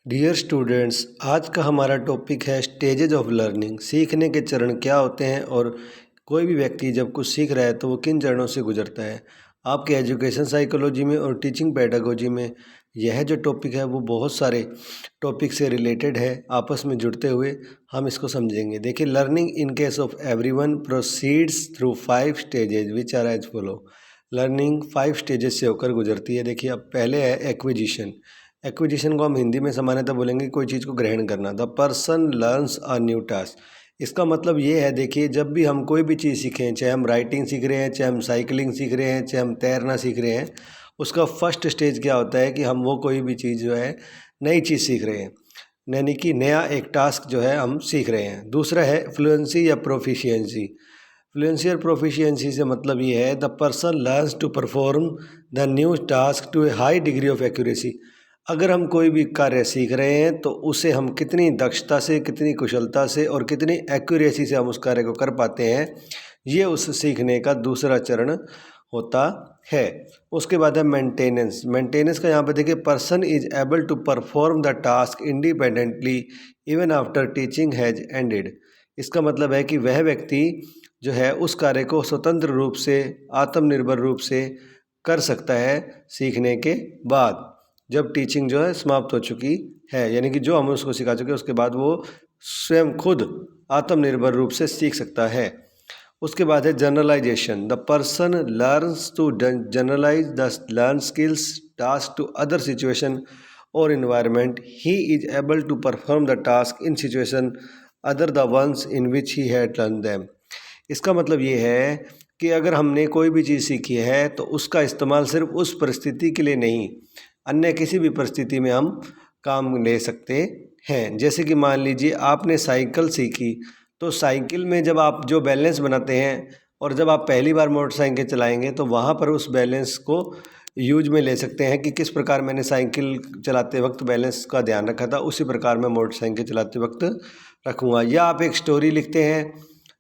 Dear students, आज का हमारा टॉपिक है स्टेजेज ऑफ लर्निंग। सीखने के चरण क्या होते हैं और कोई भी व्यक्ति जब कुछ सीख रहा है तो वो किन चरणों से गुजरता है। आपके एजुकेशन साइकोलॉजी में और टीचिंग पेडागोजी में यह जो टॉपिक है वो बहुत सारे टॉपिक से रिलेटेड है, आपस में जुड़ते हुए हम इसको समझेंगे। देखिए, learning in case of everyone proceeds through 5 stages which are as follow. Learning 5 stages से होकर गुजरती है। देखिए, अब पहले है एक्विजिशन। एक्विजिशन को हम हिंदी में सामान्यतः बोलेंगे कोई चीज़ को ग्रहण करना। The person learns a new task. इसका मतलब ये है, देखिए, जब भी हम कोई भी चीज़ सीखें, चाहे हम राइटिंग सीख रहे हैं, चाहे हम साइकिलिंग सीख रहे हैं, चाहे हम तैरना सीख रहे हैं, उसका फर्स्ट स्टेज क्या होता है कि हम वो कोई भी चीज़ जो है नई चीज़ सीख रहे हैं, यानी कि नया एक टास्क जो है हम सीख रहे हैं। दूसरा है फ्लुएंसी या प्रोफिशिएंसी। फ्लुएंसी और प्रोफिशिएंसी से मतलब ये है the person learns to perform the new task to a high degree of accuracy. अगर हम कोई भी कार्य सीख रहे हैं तो उसे हम कितनी दक्षता से, कितनी कुशलता से और कितनी एक्यूरेसी से हम उस कार्य को कर पाते हैं, ये उस सीखने का दूसरा चरण होता है। उसके बाद है मेंटेनेंस। मेंटेनेंस का यहाँ पे देखिए, person is able to perform the task independently even after teaching has ended. इसका मतलब है कि वह व्यक्ति जो है उस कार्य को स्वतंत्र रूप से, आत्मनिर्भर रूप से कर सकता है सीखने के बाद, जब टीचिंग जो है समाप्त हो चुकी है, यानी कि जो हम उसको सिखा चुके हैं उसके बाद वो स्वयं खुद आत्मनिर्भर रूप से सीख सकता है। उसके बाद है generalisation. The person learns to generalise the learn skills task to other situation और environment. He is able to perform the task in situation other the ones in which he had learn them. इसका मतलब ये है कि अगर हमने कोई भी चीज़ सीखी है तो उसका इस्तेमाल सिर्फ उस परिस्थिति के लिए नहीं, अन्य किसी भी परिस्थिति में हम काम ले सकते हैं। जैसे कि मान लीजिए आपने साइकिल सीखी, तो साइकिल में जब आप जो बैलेंस बनाते हैं और जब आप पहली बार मोटरसाइकिल चलाएंगे तो वहाँ पर उस बैलेंस को यूज में ले सकते हैं कि किस प्रकार मैंने साइकिल चलाते वक्त बैलेंस का ध्यान रखा था, उसी प्रकार मैं मोटरसाइकिल चलाते वक्त रखूँगा। या आप एक स्टोरी लिखते हैं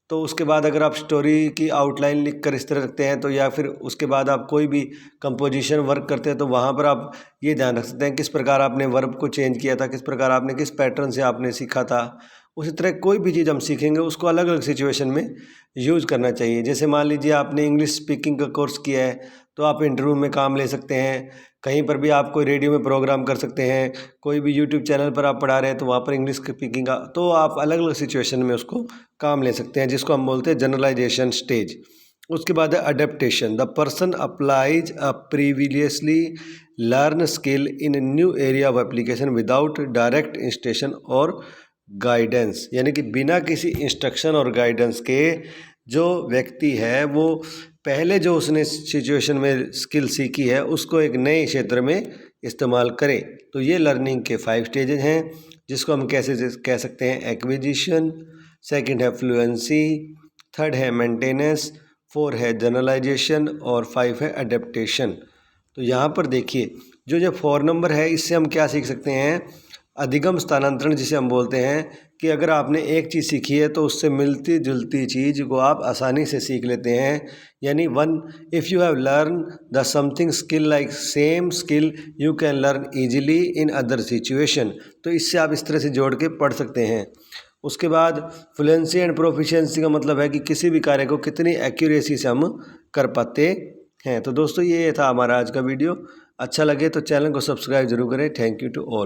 तो उसके बाद अगर आप स्टोरी की आउटलाइन लिख कर इस तरह रखते हैं, तो या फिर उसके बाद आप कोई भी कंपोजिशन वर्क करते हैं तो वहाँ पर आप ये ध्यान रख सकते हैं किस प्रकार आपने वर्ब को चेंज किया था, किस प्रकार आपने किस पैटर्न से आपने सीखा था। उसी तरह कोई भी चीज़ हम सीखेंगे उसको अलग अलग सिचुएशन में यूज़ करना चाहिए। जैसे मान लीजिए आपने इंग्लिश स्पीकिंग का कोर्स किया है तो आप इंटरव्यू में काम ले सकते हैं, कहीं पर भी आप कोई रेडियो में प्रोग्राम कर सकते हैं, कोई भी यूट्यूब चैनल पर आप पढ़ा रहे हैं तो वहाँ पर इंग्लिश स्पीकिंग का, तो आप अलग अलग सिचुएशन में उसको काम ले सकते हैं, जिसको हम बोलते हैं जनरलाइजेशन स्टेज। उसके बाद है adaptation. The person applies a previously learn skill in new area of application without direct instruction और गाइडेंस। यानी कि बिना किसी इंस्ट्रक्शन और गाइडेंस के जो व्यक्ति है वो पहले जो उसने सिचुएशन में स्किल सीखी है उसको एक नए क्षेत्र में इस्तेमाल करे। तो ये लर्निंग के 5 स्टेजेस हैं, जिसको हम कैसे कह सकते हैं, एक्विजिशन, सेकंड है फ्लुएंसी, थर्ड है मेंटेनेंस, 4 है जनरलाइजेशन और 5 है अडेप्टेशन। तो यहाँ पर देखिए, जो 4 नंबर है इससे हम क्या सीख सकते हैं, अधिगम स्थानांतरण जिसे हम बोलते हैं कि अगर आपने एक चीज़ सीखी है तो उससे मिलती जुलती चीज़ को आप आसानी से सीख लेते हैं। यानी if you have learn the something skill like same skill you can learn easily in other situation. तो इससे आप इस तरह से जोड़ के पढ़ सकते हैं। उसके बाद फ्लुएंसी एंड प्रोफिशिएंसी का मतलब है कि किसी भी कार्य को कितनी एक्यूरेसी से हम कर पाते हैं। तो दोस्तों, ये था हमारा आज का वीडियो। अच्छा लगे तो चैनल को सब्सक्राइब जरूर करें। Thank you to all.